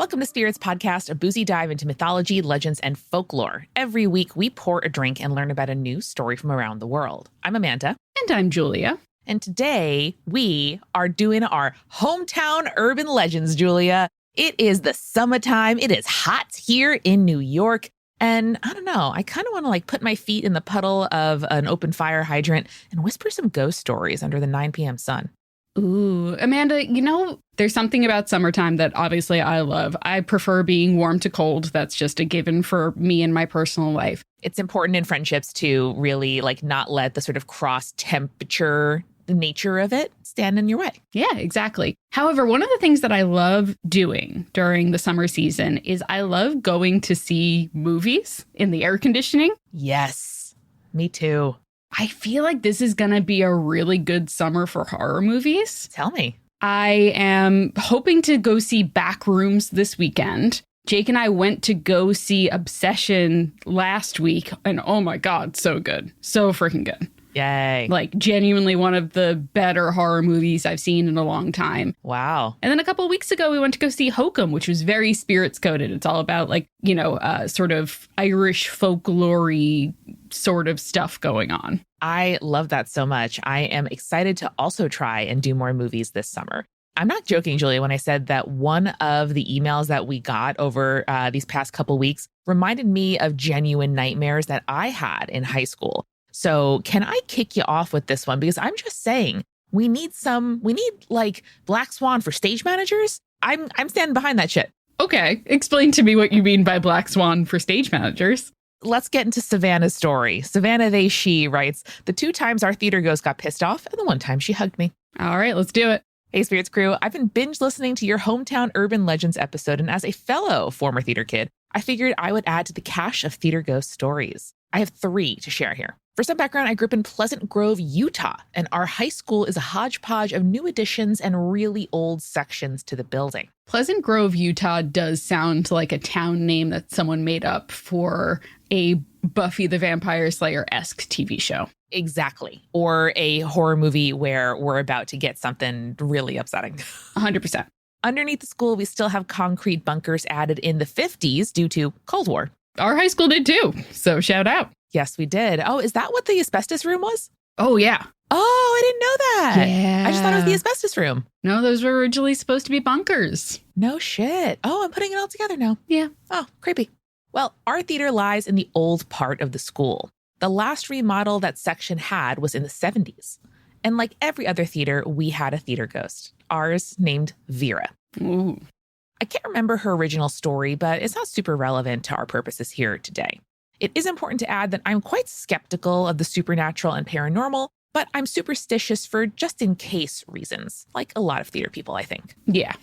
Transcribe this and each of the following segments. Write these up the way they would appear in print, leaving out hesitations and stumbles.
Welcome to Spirits Podcast, a boozy dive into mythology, legends, and folklore. Every week, we pour a drink and learn about a new story from around the world. I'm Amanda. And I'm Julia. And today, we are doing our hometown urban legends, Julia. It is the summertime. It is hot here in New York. And I don't know, I kind of want to put my feet in the puddle of an open fire hydrant and whisper some ghost stories under the 9 p.m. sun. Ooh, Amanda, there's something about summertime that obviously I love. I prefer being warm to cold. That's just a given for me in my personal life. It's important in friendships to really not let the sort of cross temperature nature of it stand in your way. Yeah, exactly. However, one of the things that I love doing during the summer season is I love going to see movies in the air conditioning. Yes, me too. I feel like this is going to be a really good summer for horror movies. Tell me. I am hoping to go see Backrooms this weekend. Jake and I went to go see Obsession last week, and oh my God, so good. So freaking good. Yay. Genuinely one of the better horror movies I've seen in a long time. Wow. And then a couple of weeks ago, we went to go see Hokum, which was very spirits coded. It's all about sort of Irish folklore-y sort of stuff going on. I love that so much. I am excited to also try and do more movies this summer. I'm not joking, Julia, when I said that one of the emails that we got over these past couple weeks reminded me of genuine nightmares that I had in high school. So can I kick you off with this one? Because I'm just saying we need Black Swan for stage managers. I'm standing behind that shit. Okay. Explain to me what you mean by Black Swan for stage managers. Let's get into Savannah's story. Savannah, she writes, the 2 times our theater ghost got pissed off and the 1 time she hugged me. All right, let's do it. Hey, Spirits crew. I've been binge listening to your Hometown Urban Legends episode, and as a fellow former theater kid, I figured I would add to the cache of theater ghost stories. I have 3 to share here. For some background, I grew up in Pleasant Grove, Utah, and our high school is a hodgepodge of new additions and really old sections to the building. Pleasant Grove, Utah does sound like a town name that someone made up for a Buffy the Vampire Slayer-esque TV show. Exactly. Or a horror movie where we're about to get something really upsetting. 100%. Underneath the school, we still have concrete bunkers added in the 50s due to Cold War. Our high school did too, so shout out. Yes, we did. Oh, is that what the asbestos room was? Oh, yeah. Oh, I didn't know that. Yeah. I just thought it was the asbestos room. No, those were originally supposed to be bunkers. No shit. Oh, I'm putting it all together now. Yeah. Oh, creepy. Well, our theater lies in the old part of the school. The last remodel that section had was in the 70s. And like every other theater, we had a theater ghost. Ours named Vera. Ooh. I can't remember her original story, but it's not super relevant to our purposes here today. It is important to add that I'm quite skeptical of the supernatural and paranormal, but I'm superstitious for just in case reasons, like a lot of theater people, I think. Yeah.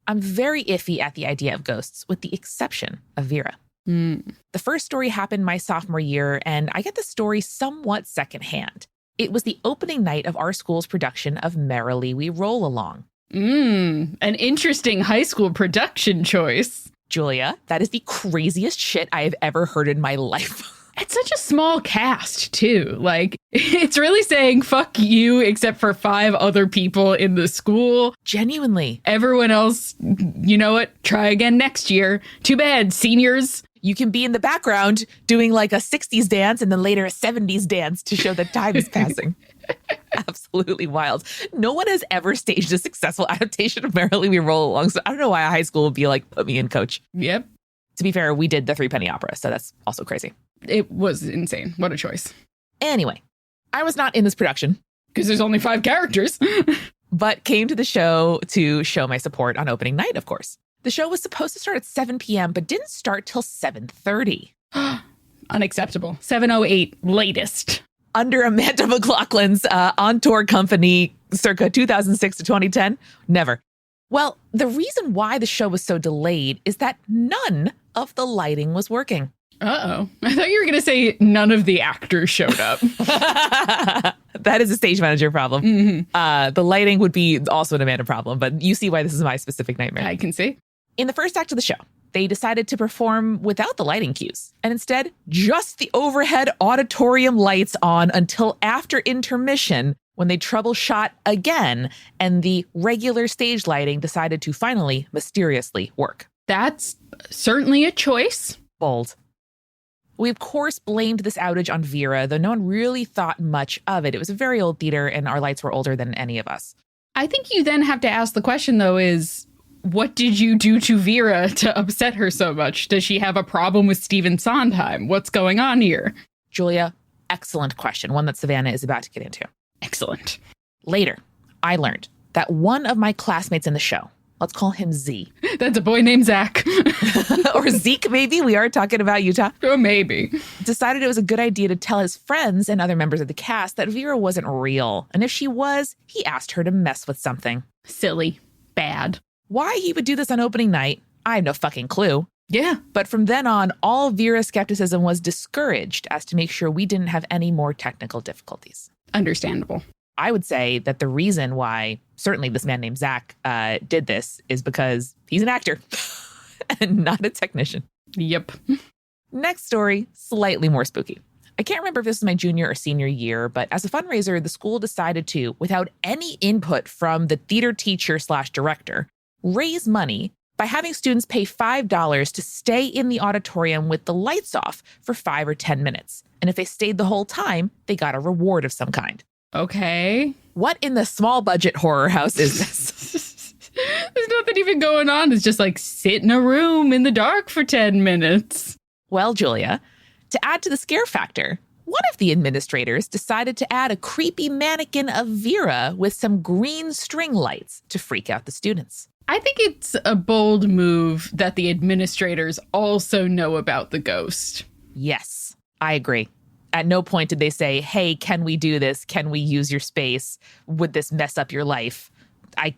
I'm very iffy at the idea of ghosts, with the exception of Vera. Mm. The first story happened my sophomore year, and I get the story somewhat secondhand. It was the opening night of our school's production of Merrily We Roll Along. An interesting high school production choice. Julia, that is the craziest shit I have ever heard in my life. It's such a small cast, too. It's really saying fuck you, except for 5 other people in the school. Genuinely. Everyone else, you know what? Try again next year. Too bad, seniors. You can be in the background doing a 60s dance and then later a 70s dance to show that time is passing. Absolutely wild. No one has ever staged a successful adaptation of Merrily We Roll Along, so I don't know why a high school would be put me in, coach. Yep. To be fair, we did the 3-penny opera, so that's also crazy. It was insane. What a choice. Anyway, I was not in this production. Because there's only 5 characters. But came to the show to show my support on opening night, of course. The show was supposed to start at 7 p.m., but didn't start till 7:30. Unacceptable. 7:08 latest. Under Amanda McLaughlin's on-tour company circa 2006 to 2010? Never. Well, the reason why the show was so delayed is that none of the lighting was working. Uh-oh. I thought you were going to say none of the actors showed up. That is a stage manager problem. Mm-hmm. The lighting would be also an Amanda problem, but you see why this is my specific nightmare. I can see. In the first act of the show, they decided to perform without the lighting cues, and instead just the overhead auditorium lights on until after intermission, when they troubleshot again and the regular stage lighting decided to finally mysteriously work. That's certainly a choice. Bold. We, of course, blamed this outage on Vera, though no one really thought much of it. It was a very old theater, and our lights were older than any of us. I think you then have to ask the question, though, is what did you do to Vera to upset her so much? Does she have a problem with Stephen Sondheim? What's going on here? Julia, excellent question, one that Savannah is about to get into. Excellent. Later, I learned that one of my classmates in the show, let's call him Z. That's a boy named Zach. Or Zeke, maybe. We are talking about Utah. Or maybe. Decided it was a good idea to tell his friends and other members of the cast that Vera wasn't real. And if she was, he asked her to mess with something. Silly. Bad. Why he would do this on opening night, I have no fucking clue. Yeah. But from then on, all Vera's skepticism was discouraged as to make sure we didn't have any more technical difficulties. Understandable. I would say that the reason why certainly this man named Zach did this is because he's an actor and not a technician. Yep. Next story, slightly more spooky. I can't remember if this was my junior or senior year, but as a fundraiser, the school decided to, without any input from the theater teacher/director, raise money by having students pay $5 to stay in the auditorium with the lights off for 5 or 10 minutes. And if they stayed the whole time, they got a reward of some kind. Okay. What in the small budget horror house is this? There's nothing even going on. It's just like sit in a room in the dark for 10 minutes. Well, Julia, to add to the scare factor, one of the administrators decided to add a creepy mannequin of Vera with some green string lights to freak out the students. I think it's a bold move that the administrators also know about the ghost. Yes, I agree. At no point did they say, hey, can we do this? Can we use your space? Would this mess up your life?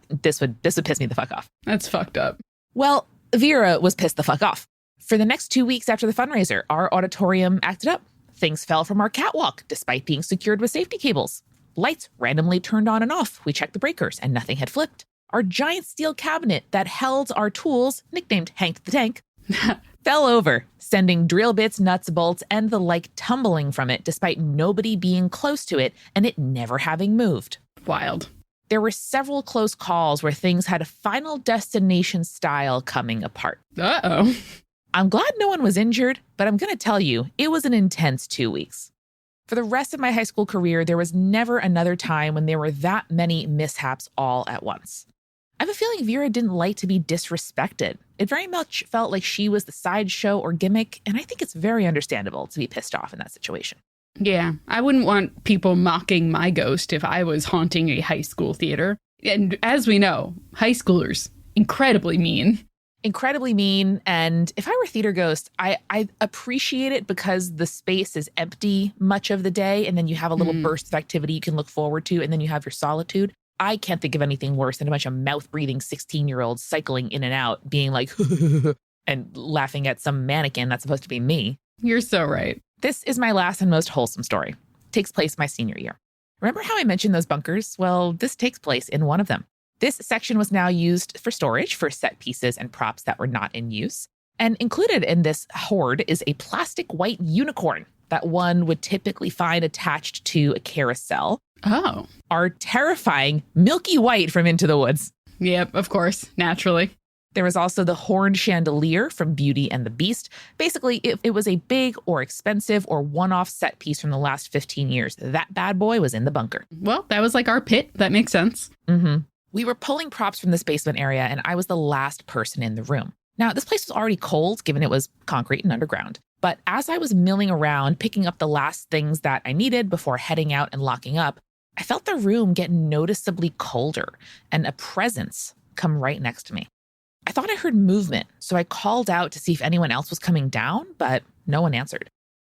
This would piss me the fuck off. That's fucked up. Well, Vera was pissed the fuck off. For the next 2 weeks after the fundraiser, our auditorium acted up. Things fell from our catwalk, despite being secured with safety cables. Lights randomly turned on and off. We checked the breakers, and nothing had flipped. Our giant steel cabinet that held our tools, nicknamed Hank the Tank, fell over, sending drill bits, nuts, bolts, and the like tumbling from it, despite nobody being close to it and it never having moved. Wild. There were several close calls where things had a Final Destination style coming apart. Uh-oh. I'm glad no one was injured, but I'm going to tell you, it was an intense 2 weeks. For the rest of my high school career, there was never another time when there were that many mishaps all at once. I have a feeling Vera didn't like to be disrespected. It very much felt like she was the sideshow or gimmick, and I think it's very understandable to be pissed off in that situation. Yeah, I wouldn't want people mocking my ghost if I was haunting a high school theater. And as we know, high schoolers, incredibly mean. Incredibly mean, and if I were theater ghost, I appreciate it because the space is empty much of the day, and then you have a little burst of activity you can look forward to, and then you have your solitude. I can't think of anything worse than a bunch of mouth-breathing 16-year-olds cycling in and out, being like, and laughing at some mannequin that's supposed to be me. You're so right. This is my last and most wholesome story. It takes place my senior year. Remember how I mentioned those bunkers? Well, this takes place in one of them. This section was now used for storage for set pieces and props that were not in use. And included in this hoard is a plastic white unicorn that one would typically find attached to a carousel. Oh. Our terrifying milky white from Into the Woods. Yep, of course, naturally. There was also the horned chandelier from Beauty and the Beast. Basically, if it was a big or expensive or one-off set piece from the last 15 years, that bad boy was in the bunker. Well, that was like our pit. That makes sense. Mm-hmm. We were pulling props from this basement area, and I was the last person in the room. Now, this place was already cold, given it was concrete and underground. But as I was milling around, picking up the last things that I needed before heading out and locking up, I felt the room get noticeably colder and a presence come right next to me. I thought I heard movement, so I called out to see if anyone else was coming down, but no one answered.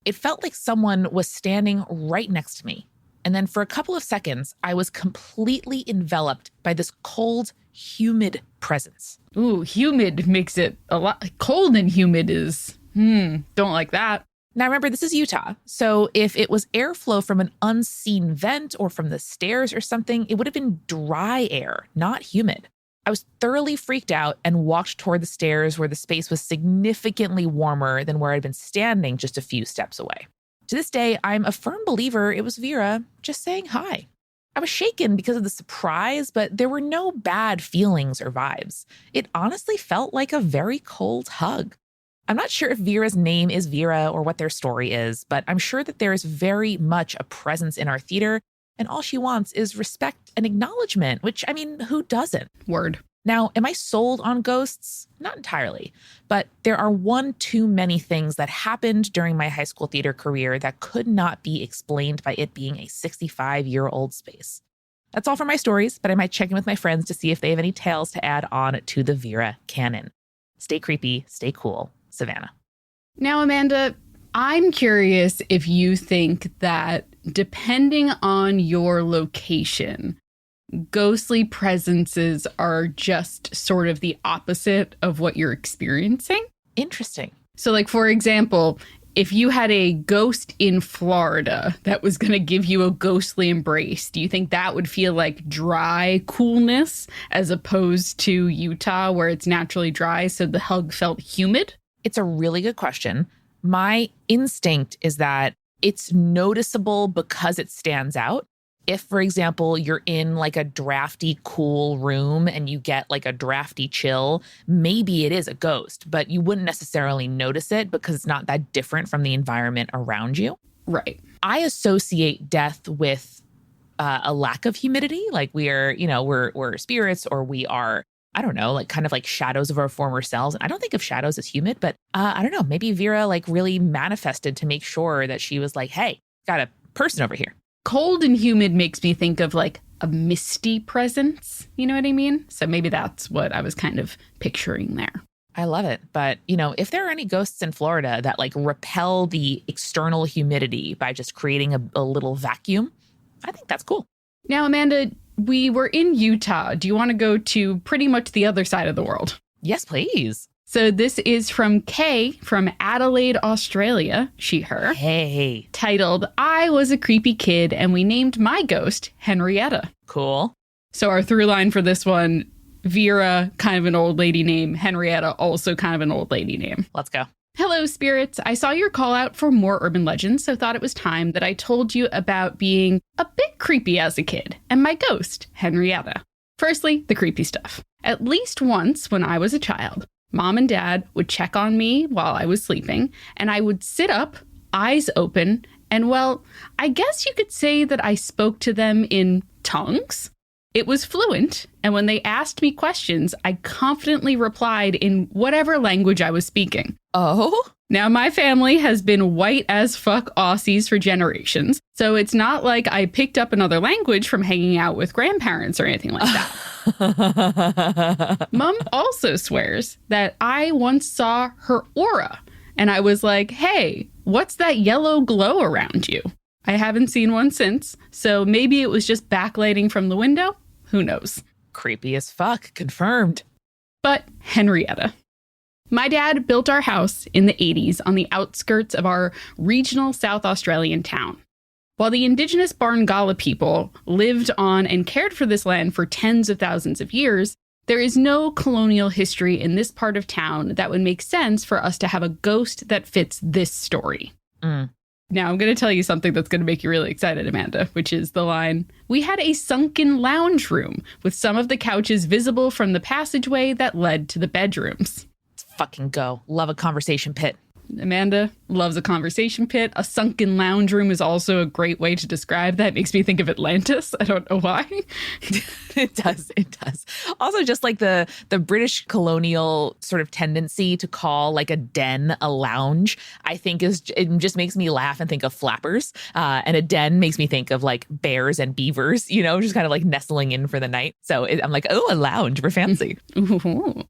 It felt like someone was standing right next to me. And then for a couple of seconds, I was completely enveloped by this cold, humid presence. Ooh, humid makes it a lot. Cold and humid is, don't like that. Now, remember, this is Utah. So if it was airflow from an unseen vent or from the stairs or something, it would have been dry air, not humid. I was thoroughly freaked out and walked toward the stairs where the space was significantly warmer than where I'd been standing just a few steps away. To this day, I'm a firm believer it was Vera just saying hi. I was shaken because of the surprise, but there were no bad feelings or vibes. It honestly felt like a very cold hug. I'm not sure if Vera's name is Vera or what their story is, but I'm sure that there is very much a presence in our theater, and all she wants is respect and acknowledgement, which, I mean, who doesn't? Word. Now, am I sold on ghosts? Not entirely, but there are one too many things that happened during my high school theater career that could not be explained by it being a 65-year-old space. That's all for my stories, but I might check in with my friends to see if they have any tales to add on to the Vera canon. Stay creepy, stay cool. Savannah. Now, Amanda, I'm curious if you think that depending on your location, ghostly presences are just sort of the opposite of what you're experiencing. Interesting. So, like, for example, if you had a ghost in Florida that was going to give you a ghostly embrace, do you think that would feel like dry coolness as opposed to Utah where it's naturally dry, so the hug felt humid? It's a really good question. My instinct is that it's noticeable because it stands out. If, for example, you're in like a drafty, cool room and you get like a drafty chill, maybe it is a ghost, but you wouldn't necessarily notice it because it's not that different from the environment around you. Right. I associate death with a lack of humidity. Like we're spirits, or we are, I don't know, like kind of like shadows of our former selves. And I don't think of shadows as humid, but I don't know, maybe Vera like really manifested to make sure that she was like, hey, got a person over here. Cold and humid makes me think of like a misty presence. You know what I mean? So maybe that's what I was kind of picturing there. I love it. But, if there are any ghosts in Florida that like repel the external humidity by just creating a little vacuum, I think that's cool. Now, Amanda, we were in Utah. Do you want to go to pretty much the other side of the world? Yes, please. So this is from Kay from Adelaide, Australia, she, her. Hey. Titled, I was a creepy kid and we named my ghost Henrietta. Cool. So our through line for this one, Vera, kind of an old lady name. Henrietta, also kind of an old lady name. Let's go. Hello, spirits. I saw your call out for more urban legends, so thought it was time that I told you about being a bit creepy as a kid and my ghost, Henrietta. Firstly, the creepy stuff. At least once when I was a child, Mom and Dad would check on me while I was sleeping, and I would sit up, eyes open, and well, I guess you could say that I spoke to them in tongues. It was fluent, and when they asked me questions, I confidently replied in whatever language I was speaking. Oh? Now, my family has been white as fuck Aussies for generations, so it's not like I picked up another language from hanging out with grandparents or anything like that. Mom also swears that I once saw her aura, and I was like, hey, what's that yellow glow around you? I haven't seen one since, so maybe it was just backlighting from the window. Who knows? Creepy as fuck. Confirmed. But Henrietta. My dad built our house in the 80s on the outskirts of our regional South Australian town. While the indigenous Barngala people lived on and cared for this land for tens of thousands of years, there is no colonial history in this part of town that would make sense for us to have a ghost that fits this story. Now, I'm going to tell you something that's going to make you really excited, Amanda, which is the line, we had a sunken lounge room with some of the couches visible from the passageway that led to the bedrooms. Let's fucking go. Love a conversation pit. Amanda loves a conversation pit. A sunken lounge room is also a great way to describe that. Makes me think of Atlantis. I don't know why. It does. It does. Also, just like the British colonial sort of tendency to call like a den a lounge, I think it just makes me laugh and think of flappers. And a den makes me think of like bears and beavers, just kind of like nestling in for the night. So I'm like, oh, a lounge. We're fancy. Ooh.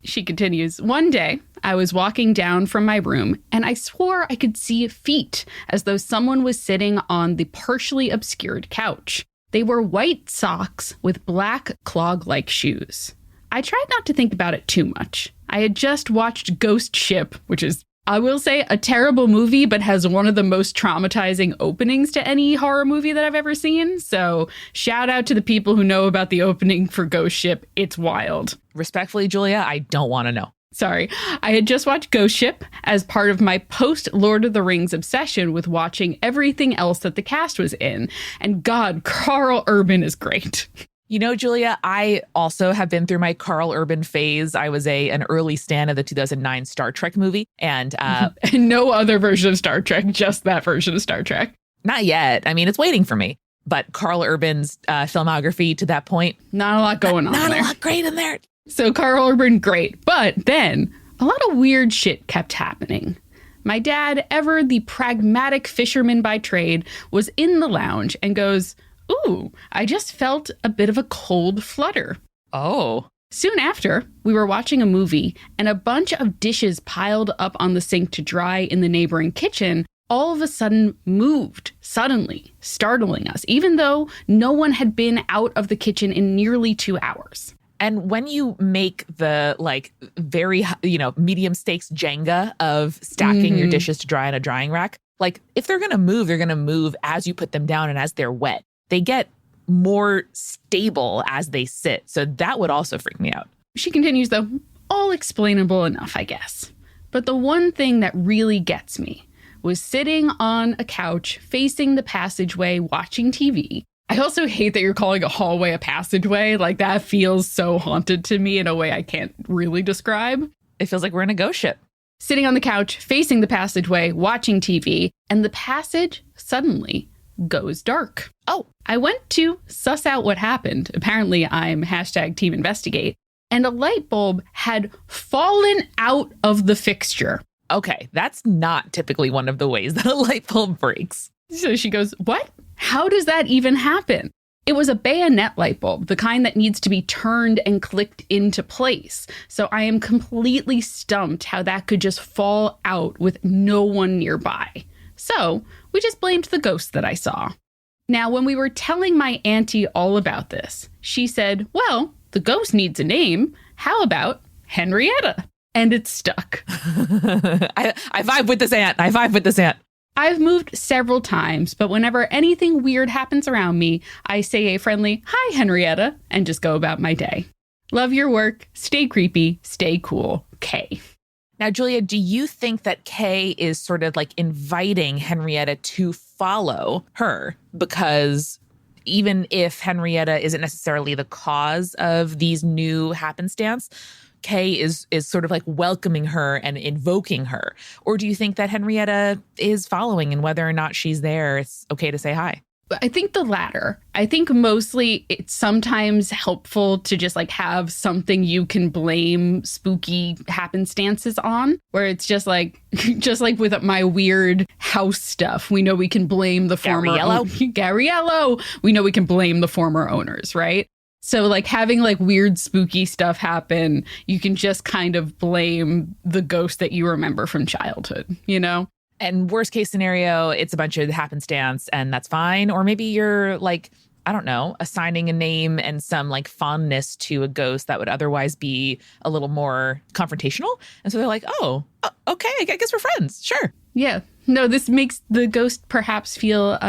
She continues, one day, I was walking down from my room and I swore I could see feet as though someone was sitting on the partially obscured couch. They were white socks with black clog-like shoes. I tried not to think about it too much. I had just watched Ghost Ship, which is, I will say, a terrible movie, but has one of the most traumatizing openings to any horror movie that I've ever seen. So shout out to the people who know about the opening for Ghost Ship. It's wild. Respectfully, Julia, I don't want to know. Sorry. I had just watched Ghost Ship as part of my post-Lord of the Rings obsession with watching everything else that the cast was in. And God, Carl Urban is great. You know, Julia, I also have been through my Carl Urban phase. I was an early stan of the 2009 Star Trek movie. And no other version of Star Trek, just that version of Star Trek. Not yet. I mean, it's waiting for me. But Carl Urban's filmography to that point. Not a lot going on there. Not a lot great in there. So Carl Urban, great. But then a lot of weird shit kept happening. My dad, ever the pragmatic fisherman by trade, was in the lounge and goes, "Ooh, I just felt a bit of a cold flutter." Oh. Soon after, we were watching a movie and a bunch of dishes piled up on the sink to dry in the neighboring kitchen all of a sudden moved, suddenly, startling us, even though no one had been out of the kitchen in nearly 2 hours. And when you make the very, medium stakes Jenga of stacking your dishes to dry on a drying rack, if they're going to move as you put them down and as they're wet. They get more stable as they sit. So that would also freak me out. She continues, though, all explainable enough, I guess. But the one thing that really gets me was sitting on a couch facing the passageway watching TV. I also hate that you're calling a hallway a passageway. That feels so haunted to me in a way I can't really describe. It feels like we're in a ghost ship. Sitting on the couch facing the passageway watching TV, and the passage suddenly goes dark. Oh. I went to suss out what happened. Apparently I'm #team investigate. And a light bulb had fallen out of the fixture. Okay, that's not typically one of the ways that a light bulb breaks. So she goes, "What? How does that even happen?" It was a bayonet light bulb, the kind that needs to be turned and clicked into place. So I am completely stumped how that could just fall out with no one nearby. So we just blamed the ghost that I saw. Now, when we were telling my auntie all about this, she said, "Well, the ghost needs a name. How about Henrietta?" And it stuck. I vibe with this aunt. I've moved several times, but whenever anything weird happens around me, I say a friendly, "Hi, Henrietta," and just go about my day. Love your work. Stay creepy. Stay cool. Kay. Now, Julia, do you think that Kay is sort of inviting Henrietta to follow her? Because even if Henrietta isn't necessarily the cause of these new happenstance, Kay is sort of welcoming her and invoking her. Or do you think that Henrietta is following, and whether or not she's there, it's okay to say hi? I think the latter. I think mostly it's sometimes helpful to just have something you can blame spooky happenstances on, where it's just with my weird house stuff. We know we can blame the former Gabriello. We know we can blame the former owners, right? So having weird spooky stuff happen, you can just kind of blame the ghost that you remember from childhood, you know? And worst case scenario, it's a bunch of happenstance and that's fine. Or maybe you're I don't know, assigning a name and some fondness to a ghost that would otherwise be a little more confrontational. And so they're oh, okay, I guess we're friends. Sure. Yeah. No, this makes the ghost perhaps feel,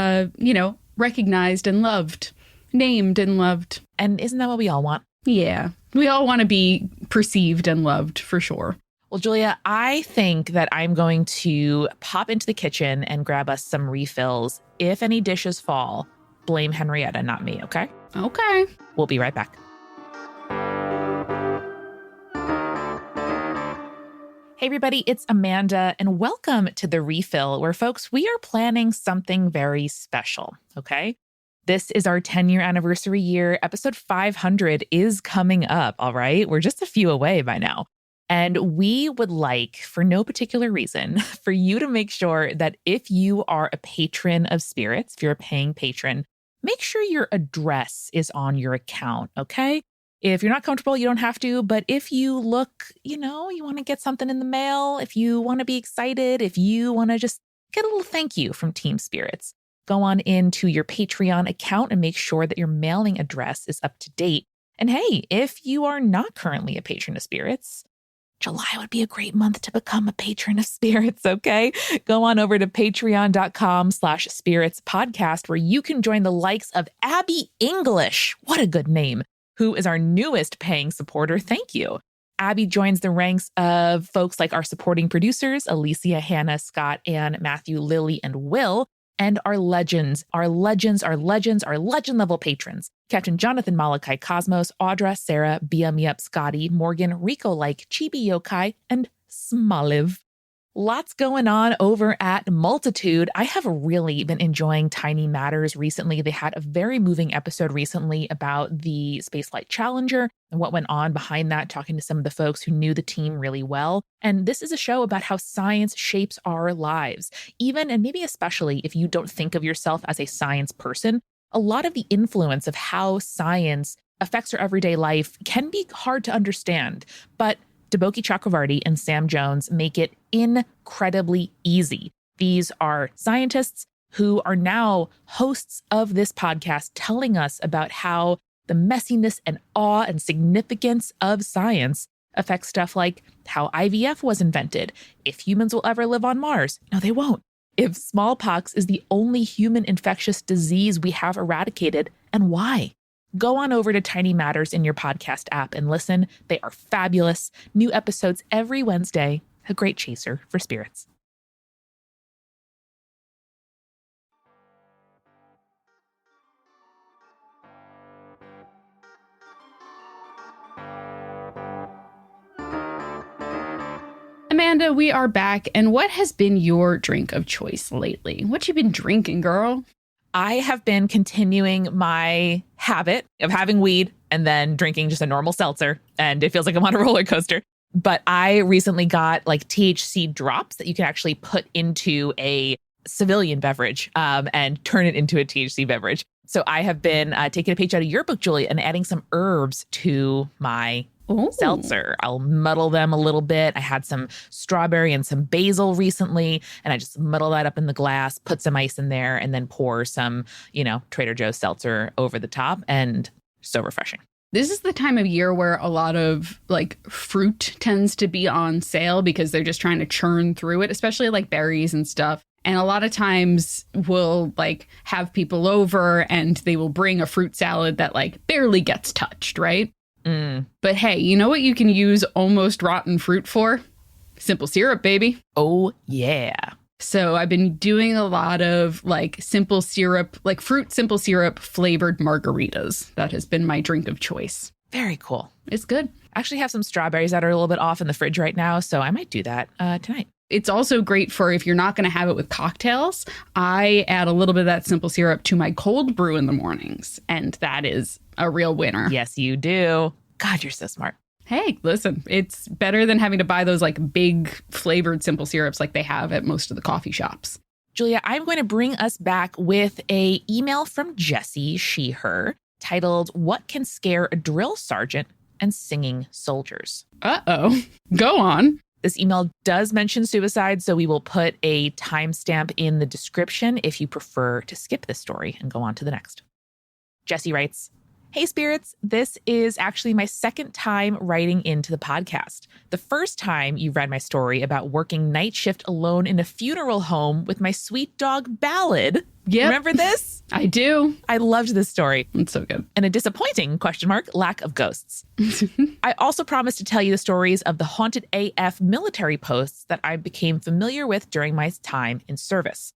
recognized and loved, named and loved. And isn't that what we all want? Yeah. We all want to be perceived and loved for sure. Well, Julia, I think that I'm going to pop into the kitchen and grab us some refills. If any dishes fall, blame Henrietta, not me, okay? Okay. We'll be right back. Hey, everybody, it's Amanda, and welcome to The Refill, where, folks, we are planning something very special, okay? This is our 10-year anniversary year. Episode 500 is coming up, all right? We're just a few away by now. And we would like, for no particular reason, for you to make sure that if you are a patron of Spirits, if you're a paying patron, make sure your address is on your account, okay? If you're not comfortable, you don't have to. But if you look, you want to get something in the mail, if you want to be excited, if you want to just get a little thank you from Team Spirits, go on into your Patreon account and make sure that your mailing address is up to date. And hey, if you are not currently a patron of Spirits, July would be a great month to become a patron of Spirits, okay? Go on over to patreon.com/Spirits podcast, where you can join the likes of Abby English. What a good name. Who is our newest paying supporter. Thank you. Abby joins the ranks of folks like our supporting producers, Alicia, Hannah, Scott, Anne, Matthew, Lily, and Will, and our legend level patrons. Captain Jonathan, Malachi, Cosmos, Audra, Sarah, Bia, Miep, Scotty, Morgan, Rico like Chibi Yokai, and Smoliv. Lots going on over at Multitude. I have really been enjoying Tiny Matters recently. They had a very moving episode recently about the Spaceflight Challenger and what went on behind that, talking to some of the folks who knew the team really well. And this is a show about how science shapes our lives. Even, and maybe especially if you don't think of yourself as a science person, a lot of the influence of how science affects our everyday life can be hard to understand. But Deboki Chakravarty and Sam Jones make it incredibly easy. These are scientists who are now hosts of this podcast, telling us about how the messiness and awe and significance of science affects stuff like how IVF was invented, if humans will ever live on Mars. No, they won't. If smallpox is the only human infectious disease we have eradicated, and why. Go on over to Tiny Matters in your podcast app and listen. They are fabulous. New episodes every Wednesday. A great chaser for spirits. Amanda, we are back. And what has been your drink of choice lately? What you been drinking, girl? I have been continuing my habit of having weed and then drinking just a normal seltzer, and it feels like I'm on a roller coaster. But I recently got like THC drops that you can actually put into a civilian beverage and turn it into a THC beverage. So I have been taking a page out of your book, Julia, and adding some herbs to my seltzer. I'll muddle them a little bit. I had some strawberry and some basil recently, and I just muddle that up in the glass, put some ice in there, and then pour some, Trader Joe's seltzer over the top, and so refreshing. This is the time of year where a lot of like fruit tends to be on sale because they're just trying to churn through it, especially like berries and stuff. And a lot of times we'll like have people over and they will bring a fruit salad that like barely gets touched, right? But hey, you know what you can use almost rotten fruit for? Simple syrup, baby. Oh, yeah. So I've been doing a lot of like simple syrup, like fruit simple syrup flavored margaritas. That has been my drink of choice. Very cool. It's good. I actually have some strawberries that are a little bit off in the fridge right now, so I might do that tonight. It's also great for if you're not going to have it with cocktails. I add a little bit of that simple syrup to my cold brew in the mornings, and that is a real winner. Yes, you do. God, you're so smart. Hey, listen, it's better than having to buy those like big flavored simple syrups like they have at most of the coffee shops. Julia, I'm going to bring us back with an email from Jessie, she, her, titled, "What Can Scare a Drill Sergeant and Singing Soldiers?" Uh-oh. Go on. This email does mention suicide, so we will put a timestamp in the description if you prefer to skip this story and go on to the next. Jessie writes, "Hey spirits, this is actually my second time writing into the podcast. The first time you read my story about working night shift alone in a funeral home with my sweet dog Ballad. Yep. Remember this? I do. I loved this story. It's so good. And a disappointing, lack of ghosts. I also promised to tell you the stories of the haunted AF military posts that I became familiar with during my time in service.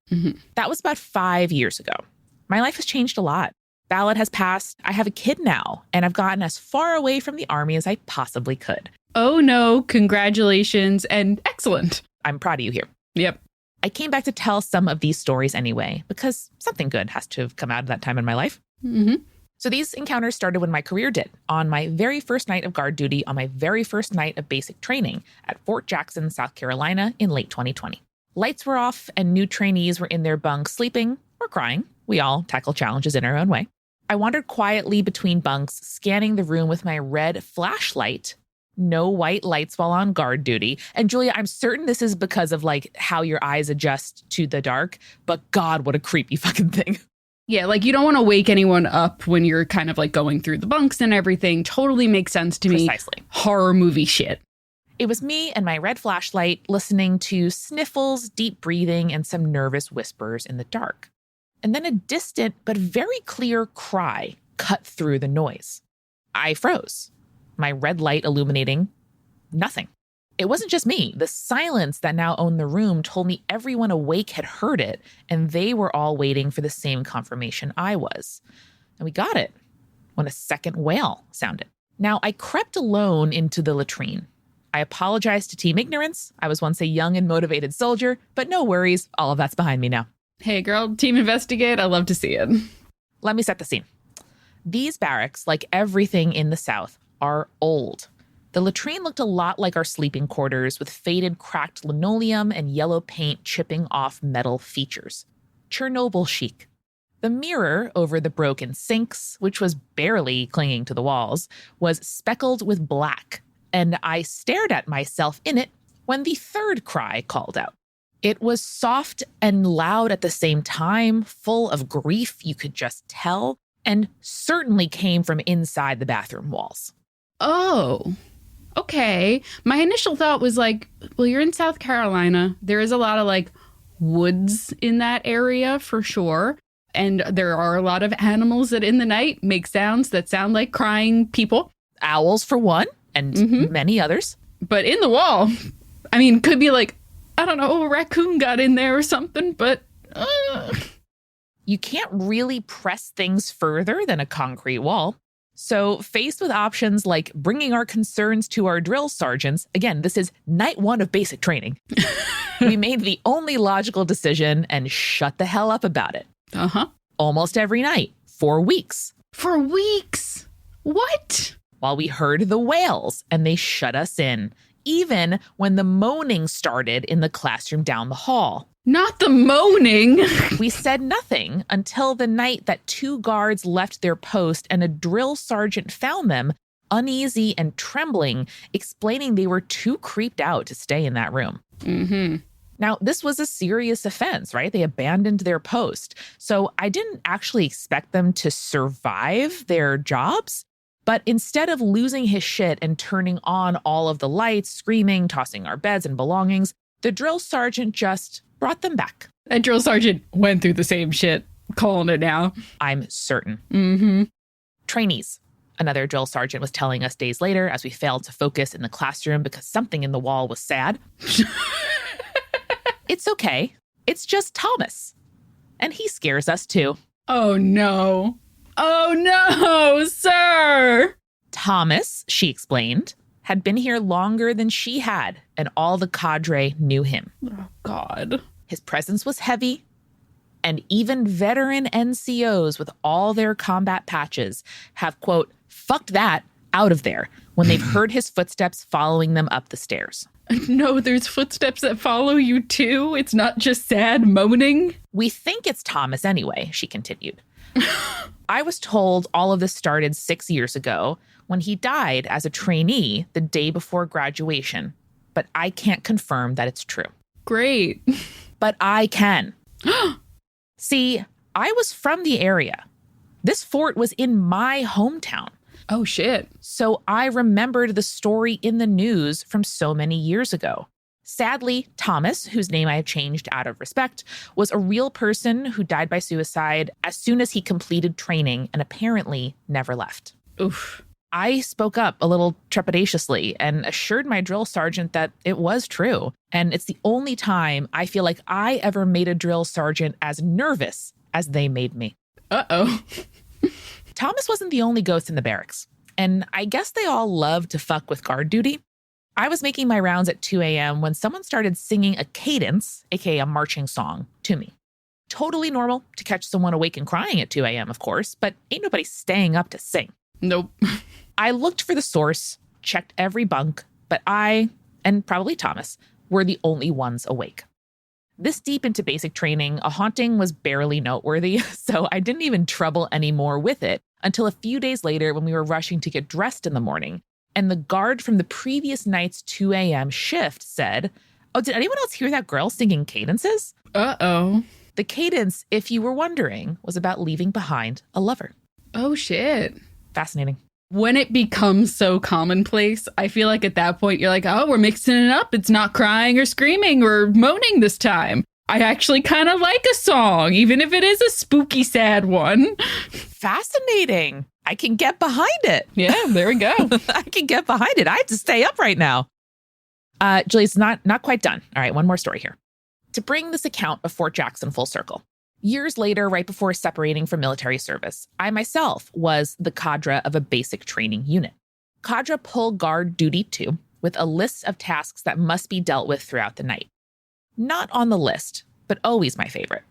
That was about 5 years ago. My life has changed a lot. Ballad has passed. I have a kid now, and I've gotten as far away from the Army as I possibly could. Oh no, congratulations and excellent. I'm proud of you here. Yep. I came back to tell some of these stories anyway, because something good has to have come out of that time in my life. So these encounters started when my career did, on my very first night of guard duty, on my very first night of basic training at Fort Jackson, South Carolina in late 2020. Lights were off and new trainees were in their bunks sleeping or crying. We all tackle challenges in our own way. I wandered quietly between bunks, scanning the room with my red flashlight. No white lights while on guard duty. And Julia, I'm certain this is because of like how your eyes adjust to the dark, but God, what a creepy fucking thing. Yeah, like you don't want to wake anyone up when you're kind of like going through the bunks and everything. Totally makes sense to me. Precisely. Horror movie shit. It was me and my red flashlight listening to sniffles, deep breathing, and some nervous whispers in the dark. And then a distant but very clear cry cut through the noise. I froze, my red light illuminating Nothing. It wasn't just me. The silence that now owned the room told me everyone awake had heard it, and they were all waiting for the same confirmation I was. And we got it when a second wail sounded. Now, I crept alone into the latrine. I apologized to Team Ignorance. I was once a young and motivated soldier, but no worries. All of that's behind me now. Hey, girl, Team Investigate. I love to see it. Let me set the scene. These barracks, like everything in the South, are old. The latrine looked a lot like our sleeping quarters, with faded, cracked linoleum and yellow paint chipping off metal features. Chernobyl chic. The mirror over the broken sinks, which was barely clinging to the walls, was speckled with black, and I stared at myself in it when the third cry called out. It was soft and loud at the same time, full of grief, you could just tell, and certainly came from inside the bathroom walls. Oh, okay. My initial thought was like, well, you're in South Carolina. There is a lot of like woods in that area for sure. And there are a lot of animals that in the night make sounds that sound like crying people. Owls for one, and many others. But in the wall, I mean, could be like, I don't know, a raccoon got in there or something, but... You can't really press things further than a concrete wall. So faced with options like bringing our concerns to our drill sergeants, again, this is night 1 of basic training, we made the only logical decision and shut the hell up about it. Uh-huh. Almost every night, for weeks. For weeks? What? While we heard the wails and they shut us in, even when the moaning started in the classroom down the hall. Not the moaning. We said nothing until the night that 2 guards left their post and a drill sergeant found them, uneasy and trembling, explaining they were too creeped out to stay in that room. Mm-hmm. Now, this was a serious offense, right? They abandoned their post. So I didn't actually expect them to survive their jobs. But instead of losing his shit and turning on all of the lights, screaming, tossing our beds and belongings, the drill sergeant just brought them back. That drill sergeant went through the same shit, calling it now. I'm certain. Mm-hmm. Trainees. Another drill sergeant was telling us days later as we failed to focus in the classroom because something in the wall was sad. It's okay. It's just Thomas. And he scares us too. Oh, no. Oh, no, sir. Thomas, she explained, had been here longer than she had, and all the cadre knew him. Oh, God. His presence was heavy, and even veteran NCOs with all their combat patches have, quote, fucked that out of there when they've heard his footsteps following them up the stairs. No, there's footsteps that follow you too. It's not just sad moaning. We think it's Thomas anyway, she continued. I was told all of this started 6 years ago when he died as a trainee the day before graduation, but I can't confirm that it's true. Great. But I can. See, I was from the area. This fort was in my hometown. Oh, shit. So I remembered the story in the news from so many years ago. Sadly, Thomas, whose name I have changed out of respect, was a real person who died by suicide as soon as he completed training and apparently never left. Oof. I spoke up a little trepidatiously and assured my drill sergeant that it was true. And it's the only time I feel like I ever made a drill sergeant as nervous as they made me. Uh-oh. Thomas wasn't the only ghost in the barracks, and I guess they all loved to fuck with guard duty. I was making my rounds at 2 a.m. when someone started singing a cadence, aka a marching song, to me. Totally normal to catch someone awake and crying at 2 a.m., of course, but ain't nobody staying up to sing. Nope. I looked for the source, checked every bunk, but I, and probably Thomas, were the only ones awake. This deep into basic training, a haunting was barely noteworthy, so I didn't even trouble anymore with it until a few days later when we were rushing to get dressed in the morning. And the guard from the previous night's 2 a.m. shift said, "Oh, did anyone else hear that girl singing cadences?" Uh-oh. The cadence, if you were wondering, was about leaving behind a lover. Oh, shit. Fascinating. When it becomes so commonplace, I feel like at that point you're like, oh, we're mixing it up. It's not crying or screaming or moaning this time. I actually kind of like a song, even if it is a spooky, sad one. Fascinating. I can get behind it. Yeah, there we go. I can get behind it. I have to stay up right now. Julie, it's not quite done. All right, one more story here. To bring this account of Fort Jackson full circle. Years later, right before separating from military service, I myself was the cadre of a basic training unit. Cadre pull guard duty 2, with a list of tasks that must be dealt with throughout the night. Not on the list, but always my favorite,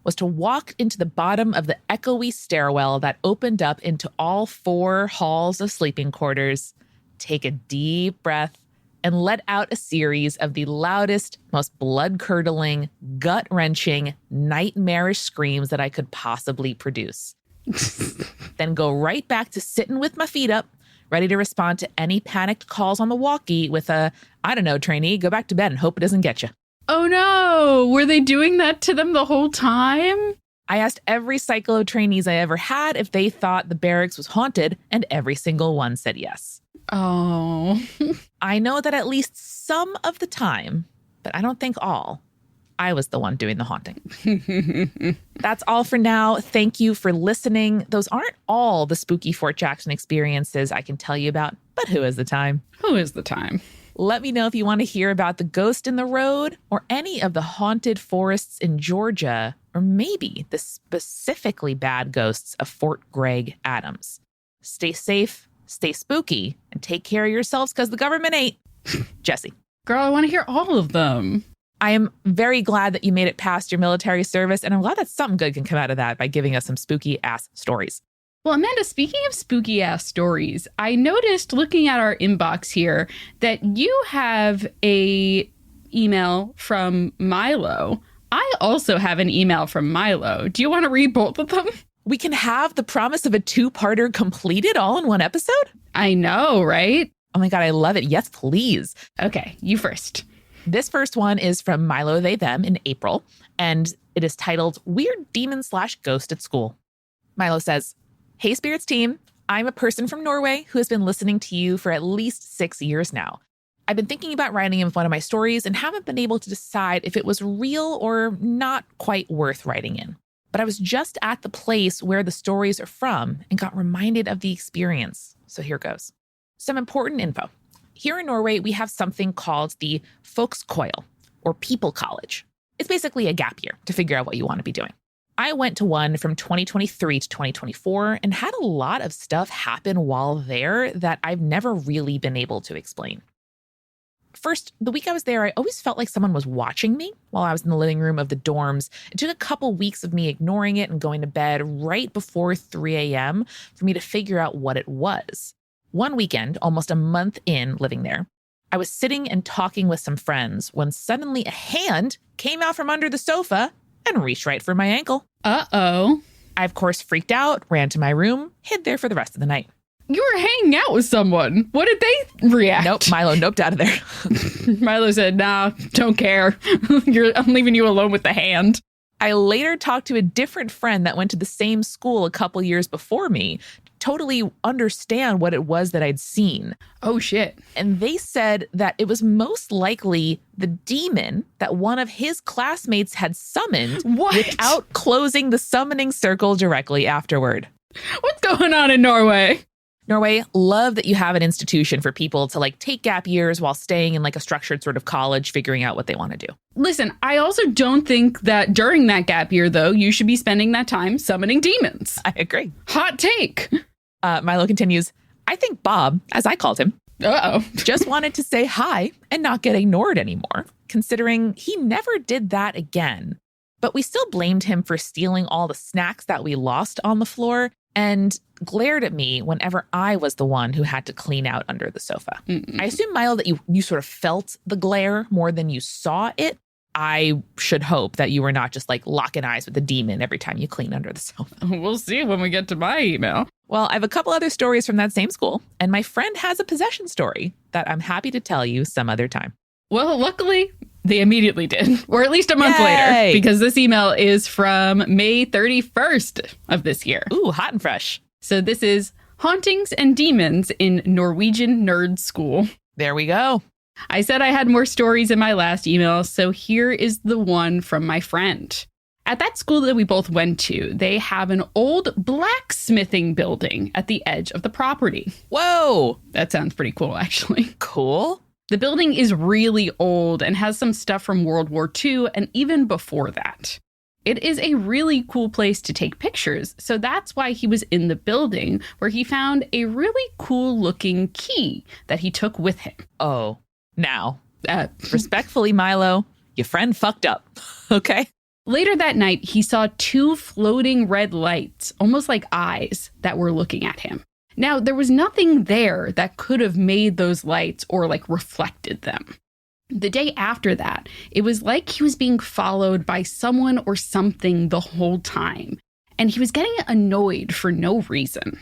was to walk into the bottom of the echoey stairwell that opened up into all 4 halls of sleeping quarters, take a deep breath, and let out a series of the loudest, most blood-curdling, gut-wrenching, nightmarish screams that I could possibly produce. Then go right back to sitting with my feet up, ready to respond to any panicked calls on the walkie with a, I don't know, trainee, go back to bed and hope it doesn't get you. Oh no, were they doing that to them the whole time? I asked every cyclo trainees I ever had if they thought the barracks was haunted, and every single one said yes. Oh. I know that at least some of the time, but I don't think all, I was the one doing the haunting. That's all for now. Thank you for listening. Those aren't all the spooky Fort Jackson experiences I can tell you about, but who has the time? Who is the time? Let me know if you want to hear about the ghost in the road or any of the haunted forests in Georgia, or maybe the specifically bad ghosts of Fort Gregg Adams. Stay safe, stay spooky, and take care of yourselves because the government ain't. Jesse. Girl, I want to hear all of them. I am very glad that you made it past your military service, and I'm glad that something good can come out of that by giving us some spooky-ass stories. Well, Amanda, speaking of spooky-ass stories, I noticed looking at our inbox here that you have a email from Milo. I also have an email from Milo. Do you want to read both of them? We can have the promise of a 2-parter completed all in one episode? I know, right? Oh my God, I love it. Yes, please. Okay, you first. This first one is from Milo They Them in April, and it is titled Weird Demon/Ghost at School. Milo says, "Hey Spirits team, I'm a person from Norway who has been listening to you for at least 6 years now. I've been thinking about writing in one of my stories and haven't been able to decide if it was real or not quite worth writing in. But I was just at the place where the stories are from and got reminded of the experience. So here goes. Some important info. Here in Norway, we have something called the Folkskoil, or People College. It's basically a gap year to figure out what you want to be doing. I went to one from 2023 to 2024 and had a lot of stuff happen while there that I've never really been able to explain. First, the week I was there, I always felt like someone was watching me while I was in the living room of the dorms. It took a couple weeks of me ignoring it and going to bed right before 3 a.m. for me to figure out what it was. One weekend, almost a month in living there, I was sitting and talking with some friends when suddenly a hand came out from under the sofa and reached right for my ankle. Uh-oh. I, of course, freaked out, ran to my room, hid there for the rest of the night. You were hanging out with someone. What did they react? Nope, Milo noped out of there. Milo said, nah, don't care. I'm leaving you alone with the hand. I later talked to a different friend that went to the same school a couple years before me to totally understand what it was that I'd seen. Oh, shit. And they said that it was most likely the demon that one of his classmates had summoned without closing the summoning circle directly afterward. What's going on in Norway? Norway, love that you have an institution for people to take gap years while staying in a structured sort of college, figuring out what they want to do. Listen, I also don't think that during that gap year, though, you should be spending that time summoning demons. I agree. Hot take. Milo continues, I think Bob, as I called him, just wanted to say hi and not get ignored anymore, considering he never did that again. But we still blamed him for stealing all the snacks that we lost on the floor and glared at me whenever I was the one who had to clean out under the sofa. I assume, Milo, that you sort of felt the glare more than you saw it. I should hope that you were not just locking eyes with the demon every time you clean under the sofa. We'll see when we get to my email. Well, I have a couple other stories from that same school, and my friend has a possession story that I'm happy to tell you some other time. Well, luckily, they immediately did, or at least a month Yay! later, because this email is from May 31st of this year. Ooh, hot and fresh. So this is Hauntings and Demons in Norwegian Nerd School. There we go. I said I had more stories in my last email, so here is the one from my friend. At that school that we both went to, they have an old blacksmithing building at the edge of the property. Whoa. That sounds pretty cool, actually. Cool. The building is really old and has some stuff from World War II and even before that. It is a really cool place to take pictures, so that's why he was in the building, where he found a really cool-looking key that he took with him. Oh, now, respectfully, Milo, your friend fucked up, okay? Later that night, he saw 2 floating red lights, almost like eyes, that were looking at him. Now, there was nothing there that could have made those lights or, reflected them. The day after that, it was like he was being followed by someone or something the whole time, and he was getting annoyed for no reason.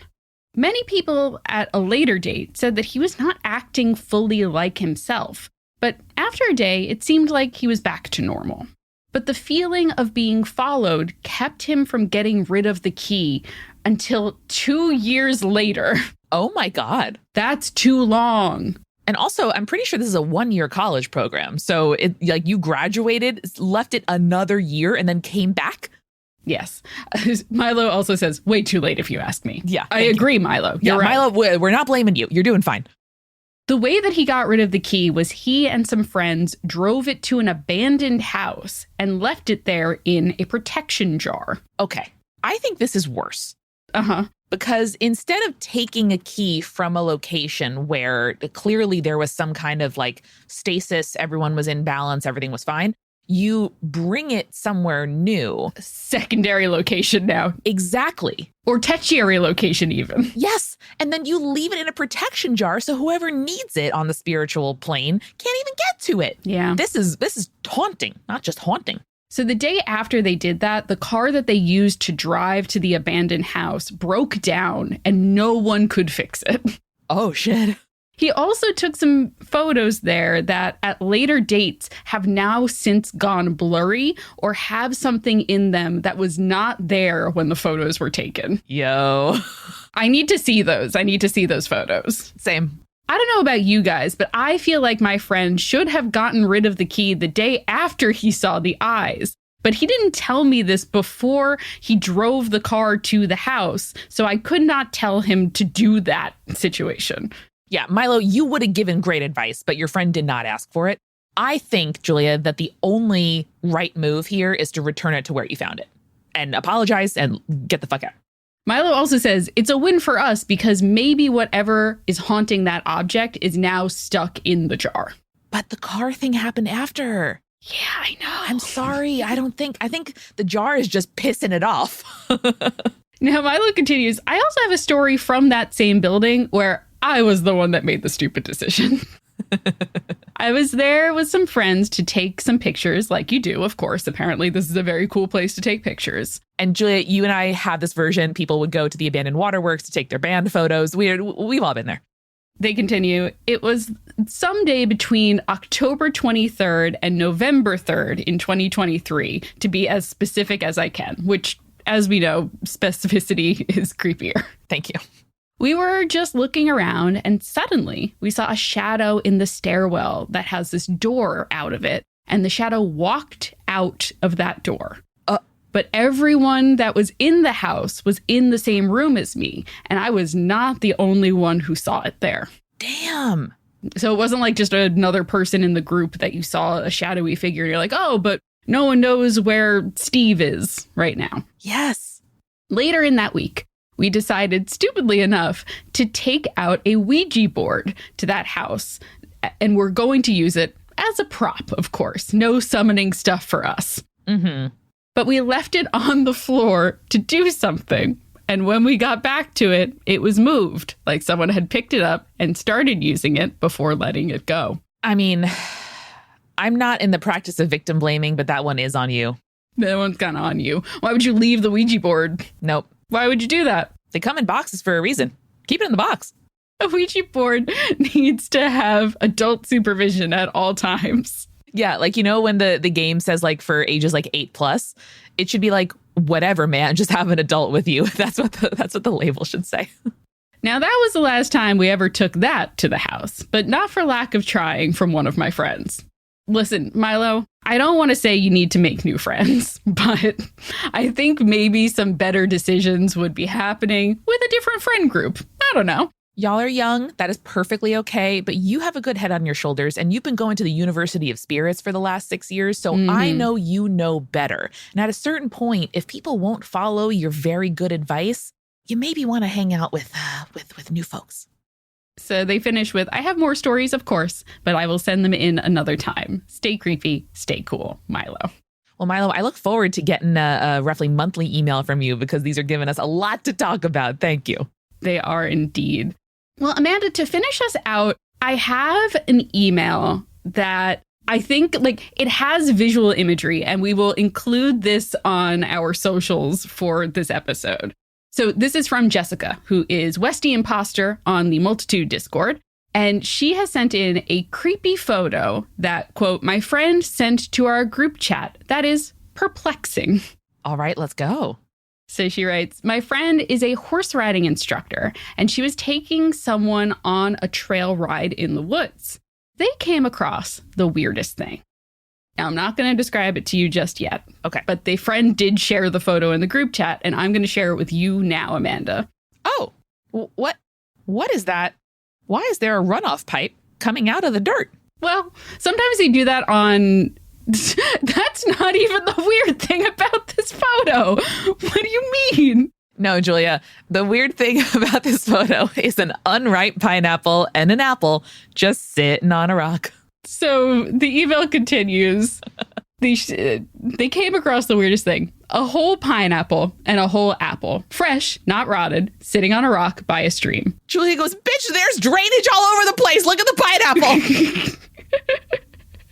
Many people at a later date said that he was not acting fully like himself, but after a day, it seemed like he was back to normal. But the feeling of being followed kept him from getting rid of the key until 2 years later. Oh my God. That's too long. And also, I'm pretty sure this is a 1-year college program. So you graduated, left it another year, and then came back? Yes. Milo also says, way too late if you ask me. Yeah. I agree, Milo. You're right. Milo, we're not blaming you. You're doing fine. The way that he got rid of the key was he and some friends drove it to an abandoned house and left it there in a protection jar. Okay. I think this is worse. Uh-huh. Because instead of taking a key from a location where clearly there was some kind of stasis, everyone was in balance, everything was fine, you bring it somewhere new. Secondary location now. Exactly. Or tertiary location even. Yes. And then you leave it in a protection jar so whoever needs it on the spiritual plane can't even get to it. Yeah. This is taunting, not just haunting. So the day after they did that, the car that they used to drive to the abandoned house broke down and no one could fix it. Oh, shit. He also took some photos there that at later dates have now since gone blurry or have something in them that was not there when the photos were taken. Yo. I need to see those. I need to see those photos. Same. I don't know about you guys, but I feel like my friend should have gotten rid of the key the day after he saw the eyes. But he didn't tell me this before he drove the car to the house, so I could not tell him to do that situation. Yeah, Milo, you would have given great advice, but your friend did not ask for it. I think, Julia, that the only right move here is to return it to where you found it and apologize and get the fuck out. Milo also says it's a win for us because maybe whatever is haunting that object is now stuck in the jar. But the car thing happened after. Yeah, I know. I'm sorry. I think the jar is just pissing it off. Now, Milo continues, I also have a story from that same building where I was the one that made the stupid decision. I was there with some friends to take some pictures, like you do, of course. Apparently, this is a very cool place to take pictures. And Julia, you and I have this version. People would go to the abandoned waterworks to take their band photos. We've all been there. They continue, it was someday between October 23rd and November 3rd in 2023, to be as specific as I can, which, as we know, specificity is creepier. Thank you. We were just looking around and suddenly we saw a shadow in the stairwell that has this door out of it. And the shadow walked out of that door. But everyone that was in the house was in the same room as me. And I was not the only one who saw it there. Damn. So it wasn't like just another person in the group that you saw a shadowy figure. You're like, oh, but no one knows where Steve is right now. Yes. Later in that week, we decided, stupidly enough, to take out a Ouija board to that house. And we're going to use it as a prop, of course. No summoning stuff for us. Mm-hmm. But we left it on the floor to do something. And when we got back to it, it was moved. Like someone had picked it up and started using it before letting it go. I mean, I'm not in the practice of victim blaming, but that one is on you. That one's kind of on you. Why would you leave the Ouija board? Nope. Why would you do that? They come in boxes for a reason. Keep it in the box. A Ouija board needs to have adult supervision at all times. Yeah, like, when the game says for ages 8+, it should be whatever, man, just have an adult with you. That's what the label should say. Now, that was the last time we ever took that to the house, but not for lack of trying from one of my friends. Listen, Milo, I don't want to say you need to make new friends, but I think maybe some better decisions would be happening with a different friend group. I don't know. Y'all are young. That is perfectly okay. But you have a good head on your shoulders and you've been going to the University of Spirits for the last 6 years. So I know you know better. And at a certain point, if people won't follow your very good advice, you maybe want to hang out with new folks. So they finish with, I have more stories, of course, but I will send them in another time. Stay creepy, stay cool, Milo. Well, Milo, I look forward to getting a roughly monthly email from you because these are giving us a lot to talk about. Thank you. They are indeed. Well, Amanda, to finish us out, I have an email that I think it has visual imagery, and we will include this on our socials for this episode. So this is from Jessica, who is Westy Imposter on the Multitude Discord. And she has sent in a creepy photo that, quote, my friend sent to our group chat. That is perplexing. All right, let's go. So she writes, my friend is a horse riding instructor, and she was taking someone on a trail ride in the woods. They came across the weirdest thing. Now, I'm not going to describe it to you just yet. Okay. But the friend did share the photo in the group chat, and I'm going to share it with you now, Amanda. Oh, what is that? Why is there a runoff pipe coming out of the dirt? Well, sometimes they do that on... That's not even the weird thing about this photo. What do you mean? No, Julia, the weird thing about this photo is an unripe pineapple and an apple just sitting on a rock. So the email continues. They came across the weirdest thing. A whole pineapple and a whole apple. Fresh, not rotted, sitting on a rock by a stream. Julia goes, bitch, there's drainage all over the place. Look at the pineapple.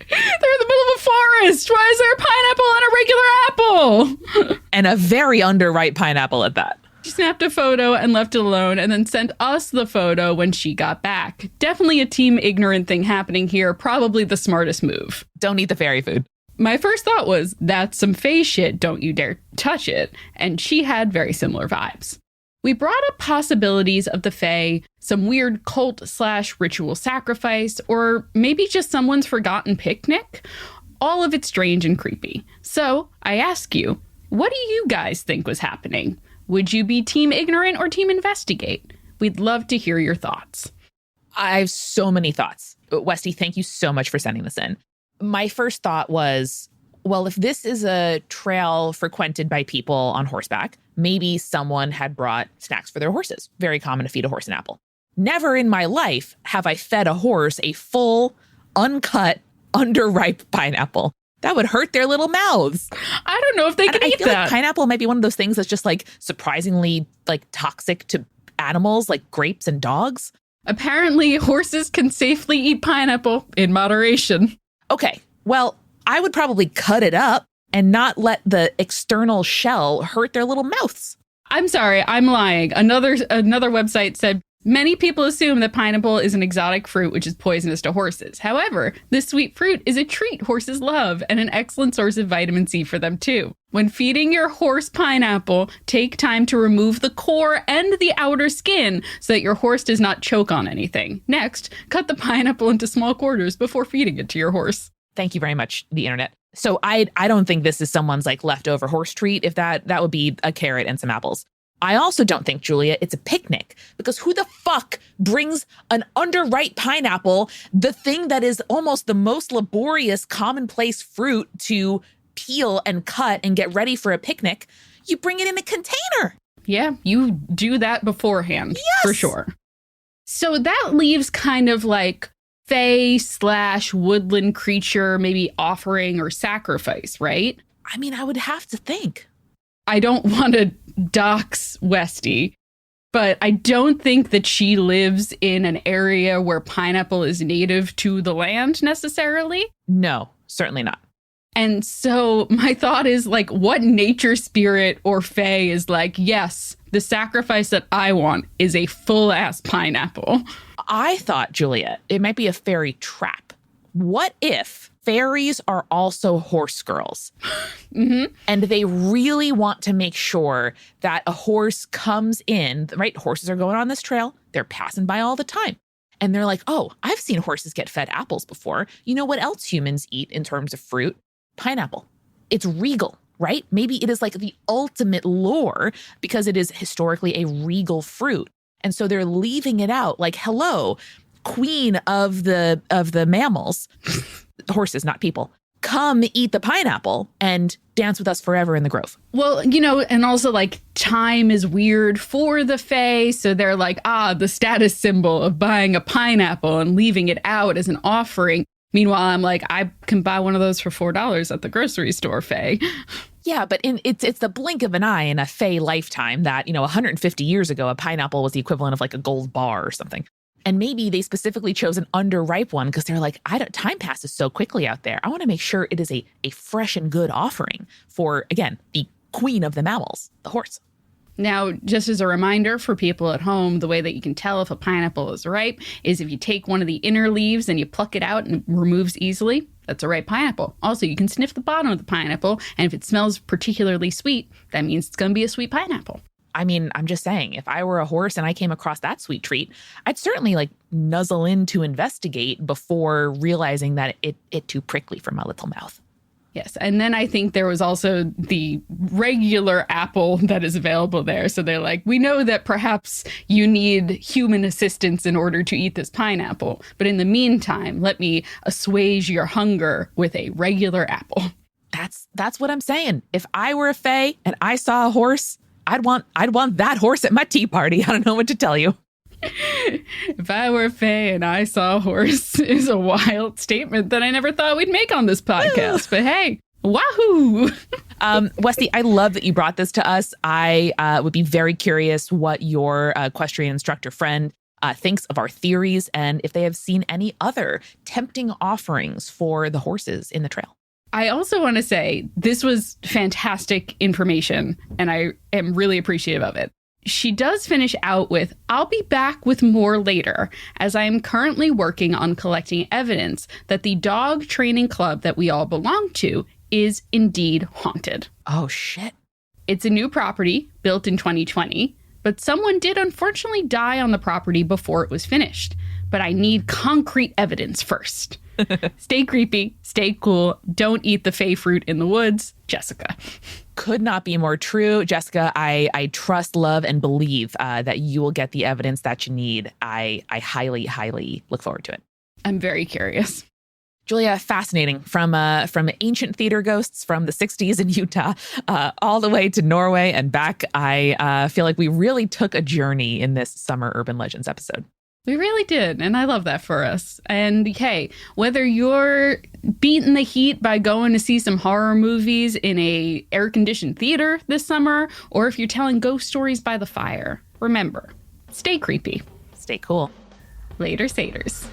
They're in the middle of a forest. Why is there a pineapple on a regular apple? And a very underripe pineapple at that. She snapped a photo and left it alone and then sent us the photo when she got back. Definitely a team ignorant thing happening here. Probably the smartest move. Don't eat the fairy food. My first thought was, that's some fae shit. Don't you dare touch it. And she had very similar vibes. We brought up possibilities of the fae, some weird cult/ritual sacrifice, or maybe just someone's forgotten picnic. All of it strange and creepy. So I ask you, what do you guys think was happening? Would you be team ignorant or team investigate? We'd love to hear your thoughts. I have so many thoughts. Westy, thank you so much for sending this in. My first thought was, well, if this is a trail frequented by people on horseback, maybe someone had brought snacks for their horses. Very common to feed a horse an apple. Never in my life have I fed a horse a full, uncut, underripe pineapple. That would hurt their little mouths. I don't know if they can eat feel that. Like pineapple might be one of those things that's just surprisingly toxic to animals like grapes and dogs. Apparently, horses can safely eat pineapple in moderation. Okay, well, I would probably cut it up and not let the external shell hurt their little mouths. I'm sorry, I'm lying. Another website said, many people assume that pineapple is an exotic fruit which is poisonous to horses. However, this sweet fruit is a treat horses love and an excellent source of vitamin C for them too. When feeding your horse pineapple, take time to remove the core and the outer skin so that your horse does not choke on anything. Next, cut the pineapple into small quarters before feeding it to your horse. Thank you very much, the internet. So I don't think this is someone's leftover horse treat. If that would be a carrot and some apples. I also don't think, Julia, it's a picnic, because who the fuck brings an underripe pineapple, the thing that is almost the most laborious, commonplace fruit to peel and cut and get ready for a picnic? You bring it in a container. Yeah, you do that beforehand, yes, for sure. So that leaves kind of fae/woodland creature, maybe offering or sacrifice, right? I mean, I would have to think. I don't want to dox Westy, but I don't think that she lives in an area where pineapple is native to the land necessarily. No, certainly not. And so my thought is what nature spirit or fae is yes, the sacrifice that I want is a full ass pineapple. I thought, Julia, it might be a fairy trap. What if fairies are also horse girls? Mm-hmm. And they really want to make sure that a horse comes in, right? Horses are going on this trail. They're passing by all the time. And they're like, oh, I've seen horses get fed apples before. You know what else humans eat in terms of fruit? Pineapple. It's regal, right? Maybe it is the ultimate lore because it is historically a regal fruit. And so they're leaving it out like, hello, queen of the mammals, horses, not people. Come eat the pineapple and dance with us forever in the grove. Well, and also like time is weird for the Fae. So they're like, the status symbol of buying a pineapple and leaving it out as an offering. Meanwhile, I'm like, I can buy one of those for $4 at the grocery store, Fae. Yeah, but it's the blink of an eye in a Fae lifetime that, 150 years ago, a pineapple was the equivalent of like a gold bar or something. And maybe they specifically chose an underripe one because they're like, time passes so quickly out there. I want to make sure it is a fresh and good offering for, again, the queen of the mammals, the horse. Now, just as a reminder for people at home, the way that you can tell if a pineapple is ripe is if you take one of the inner leaves and you pluck it out and it removes easily, that's a ripe pineapple. Also, you can sniff the bottom of the pineapple, and if it smells particularly sweet, that means it's going to be a sweet pineapple. I mean, I'm just saying, if I were a horse and I came across that sweet treat, I'd certainly like nuzzle in to investigate before realizing that it too prickly for my little mouth. Yes. And then I think there was also the regular apple that is available there. So they're like, we know that perhaps you need human assistance in order to eat this pineapple. But in the meantime, let me assuage your hunger with a regular apple. That's what I'm saying. If I were a Fae and I saw a horse, I'd want that horse at my tea party. I don't know what to tell you. If I were a Fae and I saw a horse is a wild statement that I never thought we'd make on this podcast. But hey, wahoo! Westy, I love that you brought this to us. I would be very curious what your equestrian instructor friend thinks of our theories and if they have seen any other tempting offerings for the horses in the trail. I also want to say this was fantastic information, and I am really appreciative of it. She does finish out with, I'll be back with more later, as I am currently working on collecting evidence that the dog training club that we all belong to is indeed haunted. Oh, shit. It's a new property built in 2020, but someone did unfortunately die on the property before it was finished. But I need concrete evidence first. Stay creepy, stay cool, don't eat the Fae fruit in the woods. Jessica. Could not be more true. Jessica, I trust, love, and believe that you will get the evidence that you need. I highly, highly look forward to it. I'm very curious. Julia, fascinating. From ancient theater ghosts from the 60s in Utah all the way to Norway and back. I feel like we really took a journey in this Summer Urban Legends episode. We really did, and I love that for us. And hey, whether you're beating the heat by going to see some horror movies in a air-conditioned theater this summer, or if you're telling ghost stories by the fire, remember, stay creepy. Stay cool. Later, Saters.